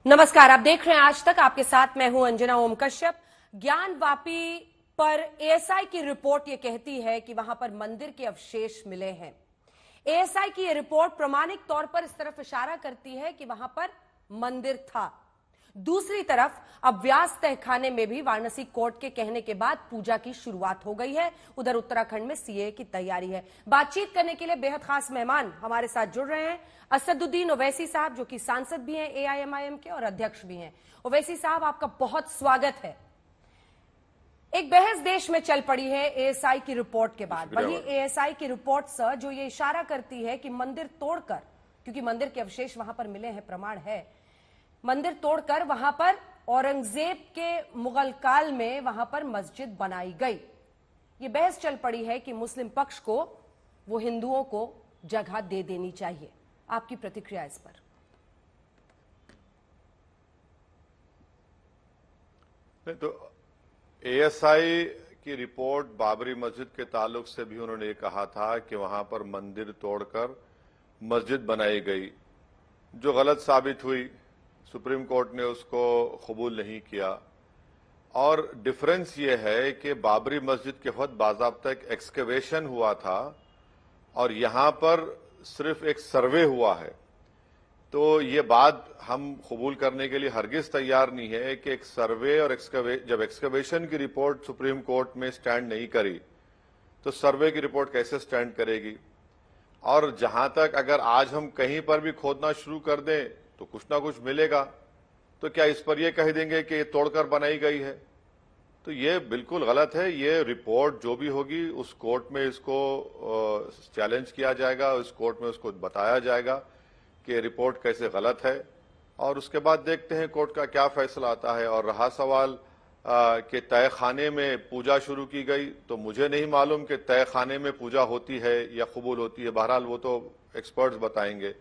नमस्कार, आप देख रहे हैं आज तक। आपके साथ मैं हूं अंजना ओम कश्यप। ज्ञानवापी पर एएसआई की रिपोर्ट यह कहती है कि वहां पर मंदिर के अवशेष मिले हैं। एएसआई की यह रिपोर्ट प्रामाणिक तौर पर इस तरफ इशारा करती है कि वहां पर मंदिर था। दूसरी तरफ अब व्यास तहखाने में भी वाराणसी कोर्ट के कहने के बाद पूजा की शुरुआत हो गई है। उधर उत्तराखंड में सीए की तैयारी है। बातचीत करने के लिए बेहद खास मेहमान हमारे साथ जुड़ रहे हैं। असदुद्दीन ओवैसी साहब, जो कि सांसद भी हैं एआईएमआईएम के और अध्यक्ष भी हैं। ओवैसी साहब, आपका बहुत स्वागत है। एक बहस देश में चल पड़ी है एएसआई की रिपोर्ट के बाद। वही एएसआई की रिपोर्ट सर जो ये इशारा करती है कि मंदिर तोड़कर, क्योंकि मंदिर के अवशेष वहां पर मिले हैं, प्रमाण है, मंदिर तोड़कर वहां पर औरंगजेब के मुगल काल में वहां पर मस्जिद बनाई गई। ये बहस चल पड़ी है कि मुस्लिम पक्ष को वो हिंदुओं को जगह दे देनी चाहिए। आपकी प्रतिक्रिया इस पर? नहीं तो एएसआई की रिपोर्ट बाबरी मस्जिद के ताल्लुक से भी उन्होंने कहा था कि वहां पर मंदिर तोड़कर मस्जिद बनाई गई, जो गलत साबित हुई। सुप्रीम कोर्ट ने उसको कबूल नहीं किया। और डिफरेंस ये है कि बाबरी मस्जिद के वक्त बाज़ाब्ता एक एक्सकेवेशन हुआ था और यहां पर सिर्फ एक सर्वे हुआ है। तो ये बात हम कबूल करने के लिए हरगिज तैयार नहीं है कि एक सर्वे और जब एक्सकेवेशन की रिपोर्ट सुप्रीम कोर्ट में स्टैंड नहीं करी तो सर्वे की रिपोर्ट कैसे स्टैंड करेगी। और जहां तक अगर आज हम कहीं पर भी खोदना शुरू कर दें तो कुछ ना कुछ मिलेगा, तो क्या इस पर यह कह देंगे कि ये तोड़कर बनाई गई है? तो ये बिल्कुल गलत है। ये रिपोर्ट जो भी होगी उस कोर्ट में इसको चैलेंज किया जाएगा, उस कोर्ट में उसको बताया जाएगा कि रिपोर्ट कैसे गलत है, और उसके बाद देखते हैं कोर्ट का क्या फैसला आता है। और रहा सवाल कि तय खाने में पूजा शुरू की गई, तो मुझे नहीं मालूम कि तय खाने में पूजा होती है या कबूल होती है। बहरहाल वो तो एक्सपर्ट्स बताएंगे।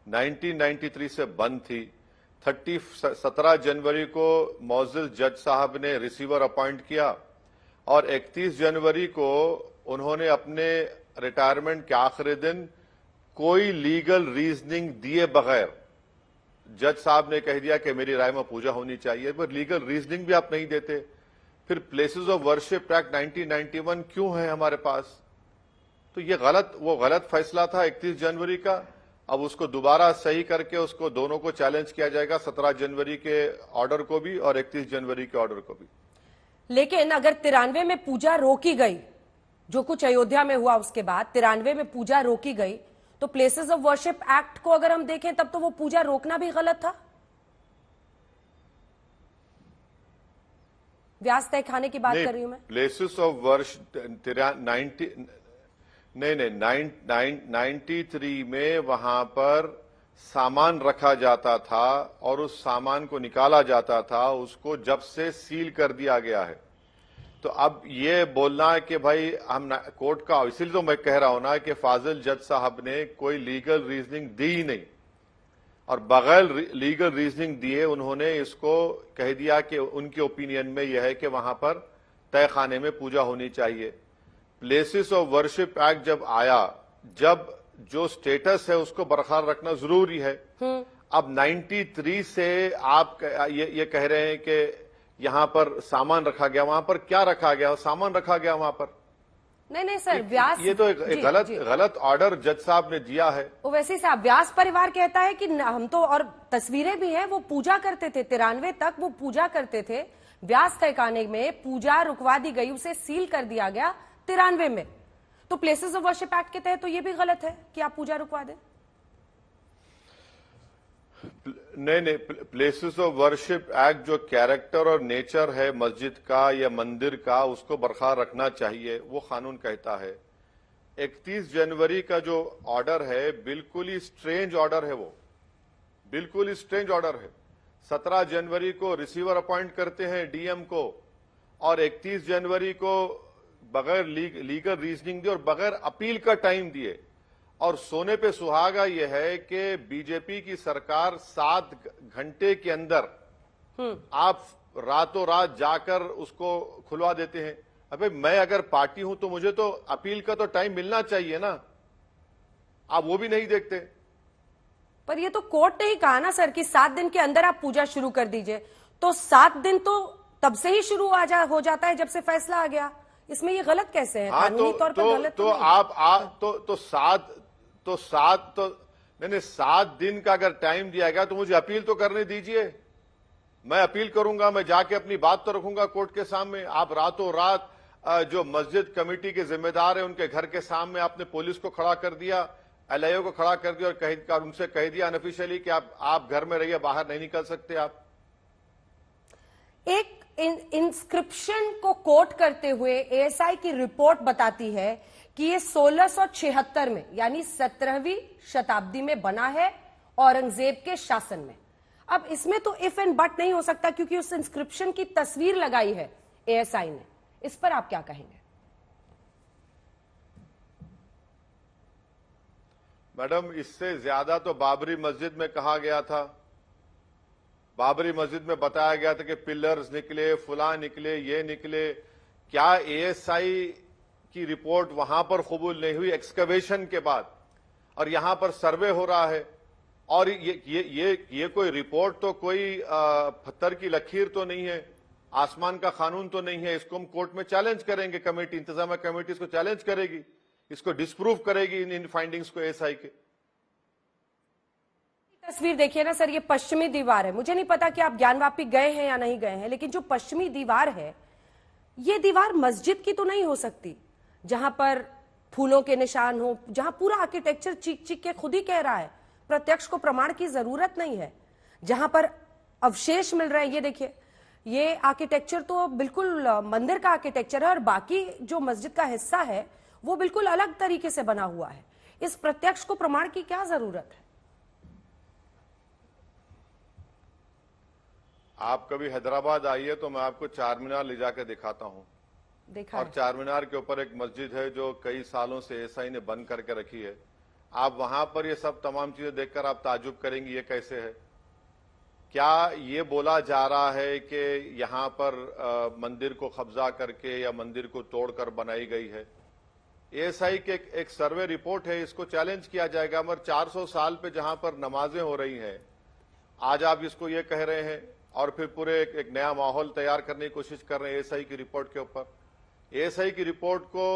1993 से बंद थी। 17 जनवरी को मौजूद जज साहब ने रिसीवर अपॉइंट किया और 31 जनवरी को उन्होंने अपने रिटायरमेंट के आखिरी दिन कोई लीगल रीजनिंग दिए बगैर जज साहब ने कह दिया कि मेरी राय में पूजा होनी चाहिए, पर लीगल रीजनिंग भी आप नहीं देते। फिर प्लेसेस ऑफ वर्शिप एक्ट 1991 क्यों है हमारे पास? तो ये वो गलत फैसला था 31 जनवरी का। अब उसको दोबारा सही करके उसको दोनों को चैलेंज किया जाएगा, 17 जनवरी के ऑर्डर को भी और 31 जनवरी के ऑर्डर को भी। लेकिन अगर 93 में पूजा रोकी गई, जो कुछ अयोध्या में हुआ उसके बाद 93 में पूजा रोकी गई, तो प्लेसेस ऑफ वर्शिप एक्ट को अगर हम देखें तब तो वो पूजा रोकना भी गलत था। व्यास तहखाने की बात कर रही हूं मैं। प्लेसेस ऑफ वर्शिप 93 में वहां पर सामान रखा जाता था और उस सामान को निकाला जाता था, उसको जब से सील कर दिया गया है। तो अब ये बोलना है कि भाई हम कोर्ट का, इसीलिए तो मैं कह रहा हूं ना कि फाजिल जज साहब ने कोई लीगल रीजनिंग दी ही नहीं, और बगैर लीगल रीजनिंग दिए उन्होंने इसको कह दिया कि उनके ओपिनियन में यह है कि वहां पर तय खाने में पूजा होनी चाहिए। प्लेसेस ऑफ वर्शिप एक्ट जब आया, जब जो स्टेटस है उसको बरकरार रखना जरूरी है। अब 93 से आप ये कह रहे हैं कि यहां पर सामान रखा गया, वहां पर क्या रखा गया? सामान रखा गया वहां पर? नहीं सर, व्यास, ये तो एक गलत ऑर्डर जज साहब ने दिया है। वैसे साहब, व्यास परिवार कहता है कि हम तो, और तस्वीरें भी हैं, वो पूजा करते थे 93 तक, वो पूजा करते थे। व्यास तहखाने में पूजा रुकवा दी गई, उसे सील कर दिया गया 93 में। तो प्लेसेस ऑफ वर्शिप एक्ट के तहत तो ये भी गलत है कि आप पूजा रुकवा दें। नहीं, प्लेसेस ऑफ वर्शिप एक्ट जो कैरेक्टर और नेचर है मस्जिद का या मंदिर का, उसको बरकरार रखना चाहिए, वो कानून कहता है। 31 जनवरी का जो ऑर्डर है बिल्कुल ही स्ट्रेंज ऑर्डर है, वो बिल्कुल ही स्ट्रेंज ऑर्डर है। 17 जनवरी को रिसीवर अपॉइंट करते हैं डीएम को, और 31 जनवरी को बगैर लीगल रीजनिंग दिए और बगैर अपील का टाइम दिए। और सोने पे सुहागा यह है कि बीजेपी की सरकार 7 घंटे के अंदर आप रातों रात जाकर उसको खुलवा देते हैं। अबे मैं अगर पार्टी हूं तो मुझे तो अपील का तो टाइम मिलना चाहिए ना, आप वो भी नहीं देखते। पर ये तो कोर्ट ने ही कहा ना सर कि 7 दिन के अंदर आप पूजा शुरू कर दीजिए, तो 7 दिन तो तब से ही शुरू हो जाता है जब से फैसला आ गया। इसमें ये गलत कैसे है? हाँ, कानूनी तौर पर गलत तो नहीं। आप नहीं 7 दिन का अगर टाइम दिया गया तो मुझे अपील तो करने दीजिए। मैं अपील करूंगा, मैं जाके अपनी बात तो रखूंगा कोर्ट के सामने। आप रातों रात जो मस्जिद कमेटी के जिम्मेदार है उनके घर के सामने आपने पुलिस को खड़ा कर दिया, एलआईओ को खड़ा कर दिया और उनसे कह दिया अनऑफिशियली कि आप घर में रहिए, बाहर नहीं निकल सकते आप। एक इंस्क्रिप्शन को कोट करते हुए एएसआई की रिपोर्ट बताती है कि ये 1676 में यानी 17वीं शताब्दी में बना है औरंगजेब के शासन में। अब इसमें तो इफ एंड बट नहीं हो सकता क्योंकि उस इंस्क्रिप्शन की तस्वीर लगाई है एएसआई ने। इस पर आप क्या कहेंगे? मैडम, इससे ज्यादा तो बाबरी मस्जिद में कहा गया था। बाबरी मस्जिद में बताया गया था कि पिलर्स निकले, फुला निकले, ये निकले। क्या एएसआई की रिपोर्ट वहां पर कबूल नहीं हुई एक्सकवेशन के बाद, और यहां पर सर्वे हो रहा है? और ये कोई रिपोर्ट तो कोई पत्थर की लकीर तो नहीं है, आसमान का कानून तो नहीं है। इसको हम कोर्ट में चैलेंज करेंगे। कमेटी, इंतजामिया कमेटी इसको चैलेंज करेगी, इसको डिस्प्रूव करेगी इन फाइंडिंग्स को एएसआई के। तस्वीर देखिए ना सर, ये पश्चिमी दीवार है। मुझे नहीं पता कि आप ज्ञानवापी गए हैं या नहीं गए हैं, लेकिन जो पश्चिमी दीवार है, ये दीवार मस्जिद की तो नहीं हो सकती जहां पर फूलों के निशान हो, जहां पूरा आर्किटेक्चर चीख चीख के खुद ही कह रहा है, प्रत्यक्ष को प्रमाण की जरूरत नहीं है। जहां पर अवशेष मिल रहे हैं, ये देखिए, ये आर्किटेक्चर तो बिल्कुल मंदिर का आर्किटेक्चर है और बाकी जो मस्जिद का हिस्सा है वो बिल्कुल अलग तरीके से बना हुआ है। इस प्रत्यक्ष को प्रमाण की क्या जरूरत है? आप कभी हैदराबाद आइए तो मैं आपको चार मीनार ले जाकर दिखाता हूं। देखा और है। चार मीनार के ऊपर एक मस्जिद है जो कई सालों से एएसआई ने बंद करके रखी है। आप वहां पर ये सब तमाम चीजें देखकर आप ताजुब करेंगी ये कैसे है। क्या ये बोला जा रहा है कि यहां पर मंदिर को कब्जा करके या मंदिर को तोड़कर बनाई गई है? एएसआई के एक सर्वे रिपोर्ट है, इसको चैलेंज किया जाएगा। मगर 400 साल पे जहां पर नमाजें हो रही हैं, आज आप इसको ये कह रहे हैं और फिर पूरे एक नया माहौल तैयार करने की कोशिश कर रहे हैं एएसआई की रिपोर्ट के ऊपर। एएसआई की रिपोर्ट को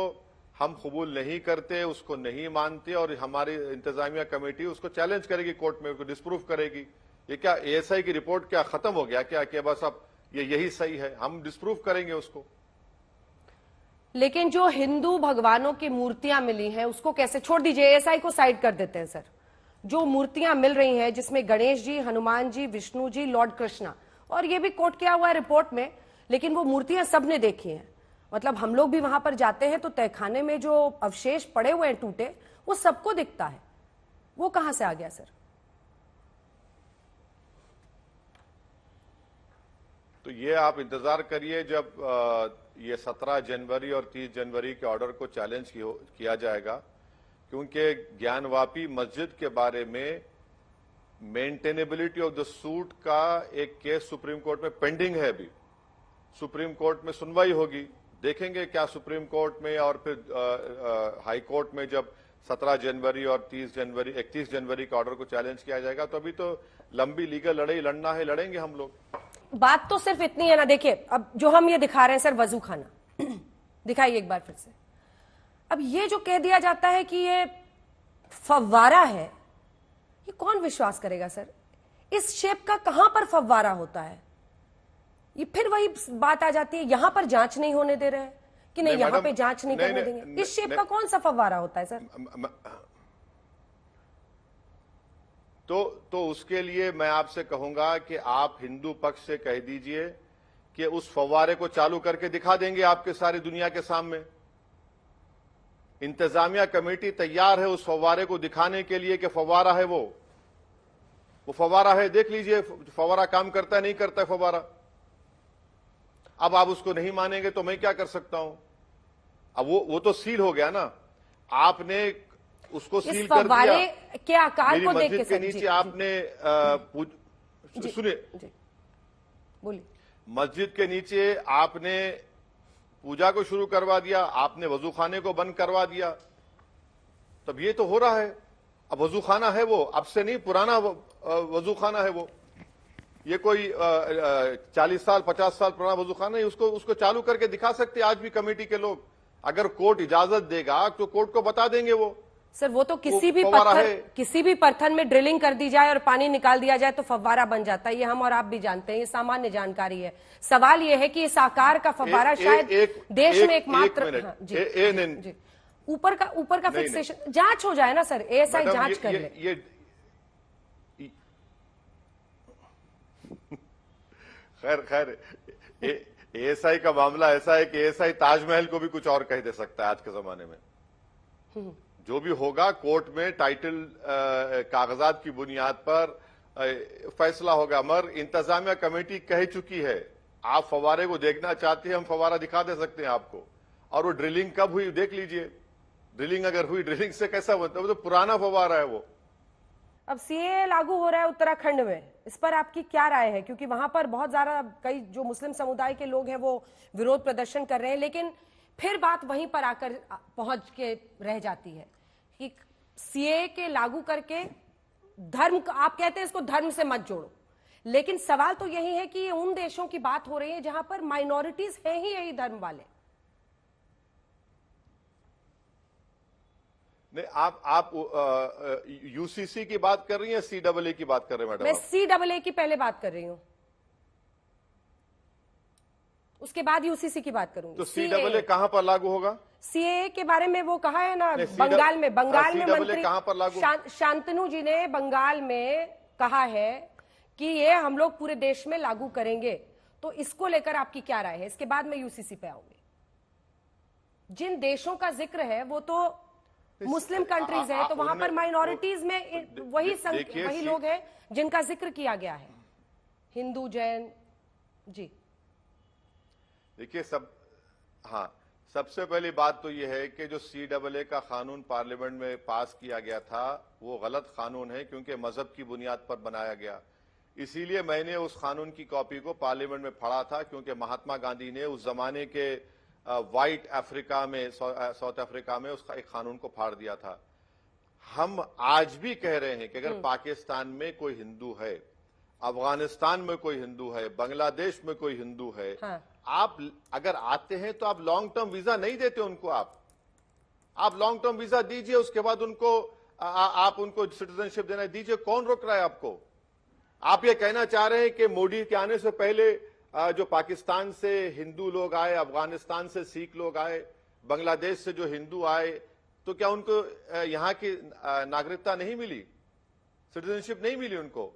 हम कबूल नहीं करते, उसको नहीं मानते, और हमारी इंतजामिया कमेटी उसको चैलेंज करेगी कोर्ट में, उसको डिस्प्रूव करेगी। ये क्या एएसआई की रिपोर्ट क्या खत्म हो गया क्या कि बस अब यही सही है? हम डिस्प्रूव करेंगे उसको। लेकिन जो हिंदू भगवानों की मूर्तियां मिली हैं उसको कैसे छोड़ दीजिए, एएसआई को साइड कर देते हैं सर। जो मूर्तियां मिल रही हैं जिसमें गणेश जी, हनुमान जी, विष्णु जी, लॉर्ड कृष्णा, और ये भी कोट किया हुआ है रिपोर्ट में, लेकिन वो मूर्तियां सबने देखी हैं। मतलब हम लोग भी वहां पर जाते हैं तो तहखाने में जो अवशेष पड़े हुए हैं टूटे, वो सबको दिखता है। वो कहां से आ गया सर? तो ये आप इंतजार करिए जब ये 17 जनवरी और 30 जनवरी के ऑर्डर को चैलेंज किया जाएगा, क्योंकि ज्ञानवापी मस्जिद के बारे में मेंटेनेबिलिटी ऑफ द सूट का एक केस सुप्रीम कोर्ट में पेंडिंग है। अभी सुप्रीम कोर्ट में सुनवाई होगी, देखेंगे क्या सुप्रीम कोर्ट में और फिर हाई कोर्ट में जब 17 जनवरी और 31 जनवरी के ऑर्डर को चैलेंज किया जाएगा। तो अभी तो लंबी लीगल लड़ाई लड़ना है, लड़ेंगे हम लोग। बात तो सिर्फ इतनी है ना, देखिए अब जो हम ये दिखा रहे हैं सर, वजू खाना दिखाइए एक बार फिर से। अब ये जो कह दिया जाता है कि ये फव्वारा है, ये कौन विश्वास करेगा सर? इस शेप का कहां पर फव्वारा होता है? ये फिर वही बात आ जाती है, यहां पर जांच नहीं होने दे रहे हैं कि नहीं यहां पे जांच नहीं करने देंगे। इस शेप का कौन सा फव्वारा होता है सर? तो उसके लिए मैं आपसे कहूंगा कि आप हिंदू पक्ष से कह दीजिए कि उस फव्वारे को चालू करके दिखा देंगे आपके सारी दुनिया के सामने। इंतजामिया कमेटी तैयार है उस फव्वारे को दिखाने के लिए कि फव्वारा है वो फव्वारा है, देख लीजिए फव्वारा काम करता है नहीं करता है फव्वारा। अब आप उसको नहीं मानेंगे तो मैं क्या कर सकता हूं? अब वो तो सील हो गया ना, आपने उसको सील कर दिया। के आकार मेरी को देख मस्जिद के नीचे आपने सुनिए, बोलिए। मस्जिद के नीचे आपने पूजा को शुरू करवा दिया, आपने वजूखाने को बंद करवा दिया। तब ये तो हो रहा है। अब वजू खाना है वो, अब से नहीं, पुराना वजू खाना है वो। ये कोई 40 साल 50 साल पुराना वजू खाना है। उसको चालू करके दिखा सकते आज भी कमेटी के लोग। अगर कोर्ट इजाजत देगा तो कोर्ट को बता देंगे वो। सर वो तो किसी भी पत्थर में ड्रिलिंग कर दी जाए और पानी निकाल दिया जाए तो फव्वारा बन जाता है, ये हम और आप भी जानते हैं, ये सामान्य जानकारी है। सवाल ये है कि इस आकार का फव्वारा शायद देश में एकमात्र। जी, ऊपर का फिक्सेशन जांच हो जाए ना सर, एएसआई जांच कर ले। खैर एएसआई का मामला ऐसा है कि एएसआई ताजमहल को भी कुछ और कह दे सकता है आज के जमाने में। जो भी होगा कोर्ट में टाइटल कागजात की बुनियाद पर फैसला होगा। मगर इंतजामिया कमेटी कह चुकी है, आप फवारे को देखना चाहते हैं, हम फवारा दिखा दे सकते हैं आपको। और वो ड्रिलिंग कब हुई देख लीजिए। ड्रिलिंग अगर हुई, ड्रिलिंग से कैसा बनता है, वो तो पुराना फवारा है वो। अब सीए लागू हो रहा है उत्तराखंड में, इस पर आपकी क्या राय है? क्योंकि वहां पर बहुत ज्यादा कई जो मुस्लिम समुदाय के लोग हैं वो विरोध प्रदर्शन कर रहे हैं, लेकिन फिर बात वहीं पर आकर पहुंच के रह जाती है कि सीए के लागू करके धर्म, आप कहते हैं इसको धर्म से मत जोड़ो, लेकिन सवाल तो यही है कि ये उन देशों की बात हो रही है जहां पर माइनॉरिटीज हैं ही यही धर्म वाले। नहीं, आप यूसीसी की बात कर रही हैं, सीडब्ल्यूए की बात कर रहे हैं मैडम? मैं सीडब्ल्यूए की पहले बात कर रही हूं, उसके बाद यूसीसी की बात करूंगी। तो सीडब्ल्यूए कहां पर लागू होगा? सीए के बारे में वो कहा है ना, बंगाल में मंत्री कहां पर लागू? शांतनु जी ने बंगाल में कहा है कि ये हम लोग पूरे देश में लागू करेंगे। तो इसको लेकर आपकी क्या राय है? इसके बाद मैं यूसीसी पे आऊंगी। जिन देशों का जिक्र है वो तो मुस्लिम कंट्रीज है, तो वहां पर माइनॉरिटीज में वही लोग हैं जिनका जिक्र किया गया है, हिंदू, जैन। जी देखिए, सबसे पहली बात तो यह है कि जो सीडब्ल्यूए का कानून पार्लियामेंट में पास किया गया था वो गलत कानून है, क्योंकि मजहब की बुनियाद पर बनाया गया। इसीलिए मैंने उस कानून की कॉपी को पार्लियामेंट में पढ़ा था, क्योंकि महात्मा गांधी ने उस जमाने के व्हाइट अफ्रीका में, साउथ अफ्रीका में उसका एक कानून को फाड़ दिया था। हम आज भी कह रहे हैं कि अगर पाकिस्तान में कोई हिंदू है, अफगानिस्तान में कोई हिंदू है, बांग्लादेश में कोई हिंदू है, हाँ। आप अगर आते हैं तो आप लॉन्ग टर्म वीजा नहीं देते उनको। आप लॉन्ग टर्म वीजा दीजिए, उसके बाद उनको आप उनको सिटीजनशिप देना दीजिए। कौन रोक रहा है आपको? आप ये कहना चाह रहे हैं कि मोदी के आने से पहले जो पाकिस्तान से हिंदू लोग आए, अफगानिस्तान से सिख लोग आए, बांग्लादेश से जो हिंदू आए, तो क्या उनको यहां की नागरिकता नहीं मिली, सिटीजनशिप नहीं मिली उनको?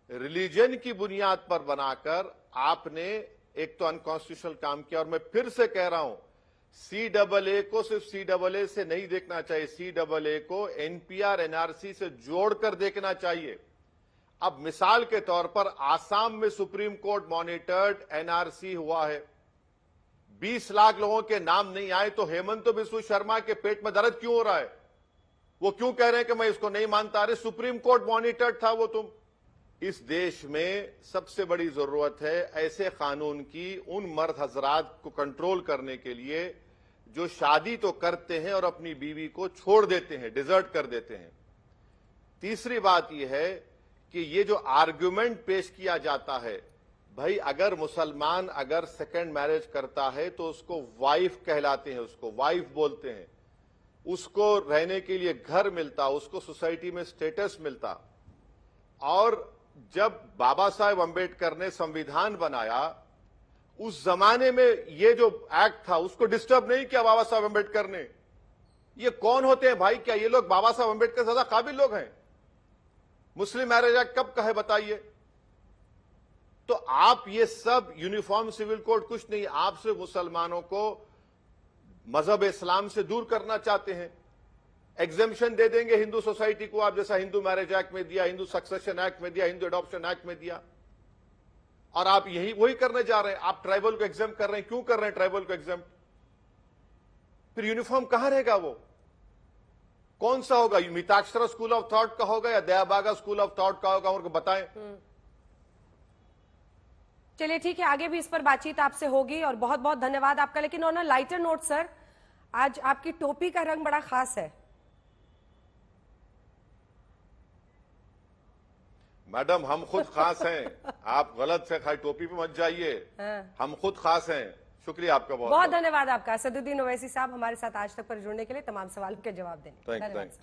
रिलीजन की बुनियाद पर बनाकर आपने एक तो अनकॉन्स्टिट्यूशनल काम किया। और मैं फिर से कह रहा हूं, सीडब्ल्यूए को सिर्फ सीडब्ल्यूए से नहीं देखना चाहिए, सीडब्ल्यूए को एनपीआर एनआरसी से जोड़कर देखना चाहिए। अब मिसाल के तौर पर आसाम में सुप्रीम कोर्ट मॉनिटर्ड एनआरसी हुआ है, 20 लाख लोगों के नाम नहीं आए, तो हेमंत बिस्व शर्मा के पेट में दर्द क्यों हो रहा है? वो क्यों कह रहे हैं कि मैं इसको नहीं मानता? अरे सुप्रीम कोर्ट मॉनिटर्ड था वो। तुम इस देश में सबसे बड़ी जरूरत है ऐसे कानून की उन मर्द हजरात को कंट्रोल करने के लिए जो शादी तो करते हैं और अपनी बीवी को छोड़ देते हैं, डिजर्ट कर देते हैं। तीसरी बात यह है कि ये जो आर्ग्यूमेंट पेश किया जाता है, भाई अगर मुसलमान अगर सेकंड मैरिज करता है तो उसको वाइफ कहलाते हैं, उसको वाइफ बोलते हैं, उसको रहने के लिए घर मिलता, उसको सोसाइटी में स्टेटस मिलता। और जब बाबा साहेब अंबेडकर ने संविधान बनाया, उस जमाने में ये जो एक्ट था उसको डिस्टर्ब नहीं किया बाबा साहेब अंबेडकर ने। ये कौन होते हैं भाई? क्या ये लोग बाबा साहेब अंबेडकर ज्यादा काबिल लोग हैं? मुस्लिम मैरिज एक्ट कब कहे बताइए? तो आप ये सब यूनिफॉर्म सिविल कोड कुछ नहीं, आप सिर्फ मुसलमानों को मजहब इस्लाम से दूर करना चाहते हैं। एग्जेम्पशन दे देंगे हिंदू सोसाइटी को, आप जैसा हिंदू मैरिज एक्ट में दिया, हिंदू सक्सेशन एक्ट में दिया, हिंदू एडॉप्शन एक्ट में दिया, और आप वही करने जा रहे हैं। आप ट्राइबल को एग्जाम कर रहे हैं। क्यों कर रहे हैं ट्राइबल को एग्जाम? फिर यूनिफॉर्म कहां रहेगा? वो कौन सा होगा? मिताक्षरा स्कूल ऑफ थॉट का होगा या दयाबागा स्कूल ऑफ थॉट का होगा? उनको बताएं। चलिए ठीक है, आगे भी इस पर बातचीत आपसे होगी और बहुत बहुत धन्यवाद आपका। लेकिन on a lighter note sir, आज आपकी टोपी का रंग बड़ा खास है। मैडम हम खुद खास हैं, आप गलत से खाली टोपी पे मत जाइए। हम खुद खास हैं। शुक्रिया आपका बहुत बहुत धन्यवाद आपका असदुद्दीन ओवैसी साहब, हमारे साथ आज तक पर जुड़ने के लिए, तमाम सवालों के जवाब देने। थैंक